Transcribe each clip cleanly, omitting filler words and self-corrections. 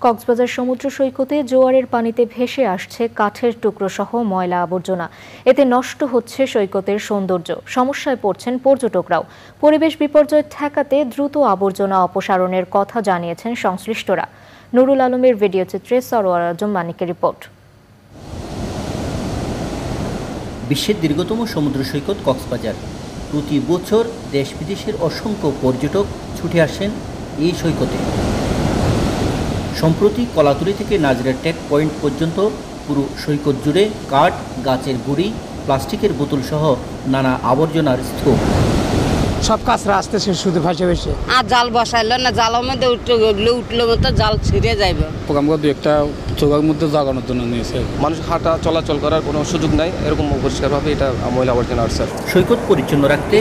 কক্সবাজার সমুদ্র সৈকতে জোয়ারের পানিতে ভেসে আসছে কাঠের টুকরো সহ ময়লা আবর্জনা। এতে নষ্ট হচ্ছে সৈকতের সৌন্দর্য। সমস্যায় পড়ছেন পর্যটকরাও। পরিবেশ বিপর্যয় ঠেকাতে দ্রুত আবর্জনা অপসারণের কথা জানিয়েছেন সংশ্লিষ্টরা। নুরুল আলমের ভিডিও চিত্রে সরোয়ার আজম মানিকের রিপোর্ট। বিশ্বের দীর্ঘতম সমুদ্র সৈকত কক্সবাজার। প্রতি বছর দেশ বিদেশের অসংখ্য পর্যটক ছুটে আসেন এই সৈকতে। সম্প্রতি কলাতলী থেকে নাজরা টেক পয়েন্ট পর্যন্ত পুরো সৈকত জুড়ে কাঠ, গাছের গুঁড়ি, প্লাস্টিকের বোতল সহ নানা আবর্জনার স্তূপ। সব কাঁচরা আসতেছে শুধু ভাসে ভাসে। আর জাল বসাইলো না, জালের মধ্যে উঠলো মতো জাল ছিঁড়ে যাইবে। আমরা দু একটা চৌকার মধ্যে জাগানোর জন্য নিয়েছে। মানুষ হাঁটা চলাচল করার কোনো সুযোগ নাই, এরকম পরিষ্কারভাবে এটা ময়লা আবর্জনা আসছে। সৈকত পরিচ্ছন্ন রাখতে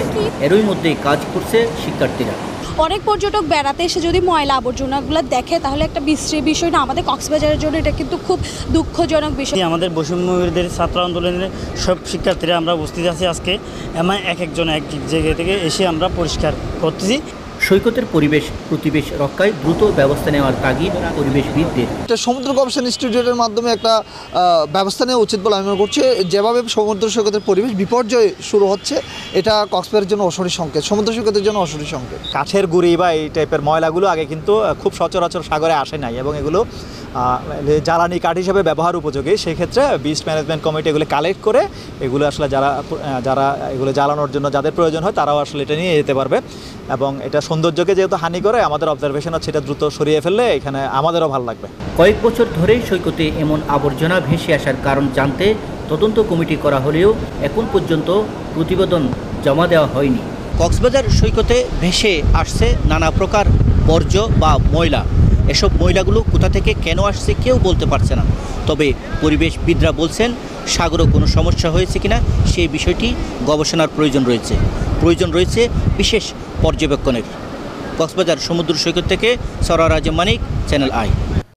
এরই মধ্যে কাজ করছে শিক্ষার্থীরা। অনেক পর্যটক বেড়াতে এসে যদি ময়লা আবর্জনাগুলো দেখে তাহলে একটা বিশ্রী বিষয় না। আমাদের কক্সবাজারের জন্য এটা কিন্তু খুব দুঃখজনক বিষয়। আমাদের বৈষম্যবিরোধী ছাত্র আন্দোলনের সব শিক্ষার্থীরা আমরা উপস্থিত আছি আজকে। এমন এক একজন এক জায়গা থেকে এসে আমরা পরিষ্কার করতেছি। সৈকতের প্রতিবেশ রক্ষায় দ্রুত ব্যবস্থা নেওয়ার তাগিদ পরিবেশবিদদের। সমুদ্র গবেষণা ইনস্টিটিউটের মাধ্যমে একটা ব্যবস্থা নেওয়া উচিত বলে আমি মনে করছি। যেভাবে সমুদ্র সৈকতের পরিবেশ বিপর্যয় শুরু হচ্ছে, এটা কক্সবাজারের জন্য অশনি সংকেত, সমুদ্র সৈকতের জন্য অশনি সংকেত। কাঠের গুঁড়ি বা এই টাইপের ময়লাগুলো আগে কিন্তু খুব সচরাচর সাগরে আসে নাই, এবং এগুলো জ্বালানি কাঠ হিসেবে ব্যবহার উপযোগী। সেক্ষেত্রে বিচ ম্যানেজমেন্ট কমিটি এগুলো কালেক্ট করে এগুলো আসলে যারা এগুলো জ্বালানোর জন্য যাদের প্রয়োজন হয় তারাও আসলে এটা নিয়ে যেতে পারবে। এবং এটা সৌন্দর্যকে যেহেতু হানি করে, আমাদের অবজারভেশন হচ্ছে এটা দ্রুত সরিয়ে ফেললে এখানে আমাদেরও ভালো লাগবে। কয়েক বছর ধরেই সৈকতে এমন আবর্জনা ভেসে আসার কারণ জানতে তদন্ত কমিটি করা হলেও এখন পর্যন্ত প্রতিবেদন জমা দেওয়া হয়নি। কক্সবাজার সৈকতে ভেসে আসছে নানা প্রকার বর্জ্য বা ময়লা। এসব ময়লাগুলো কোথা থেকে কেন আসছে কেউ বলতে পারছে না। তবে পরিবেশবিদরা বলছেন সাগরে কোনো সমস্যা হয়েছে কিনা সেই বিষয়টি গবেষণার প্রয়োজন রয়েছে বিশেষ পর্যবেক্ষণের। কক্সবাজার সমুদ্র সৈকত থেকে সরোয়ার আজম মানিক, চ্যানেল আই।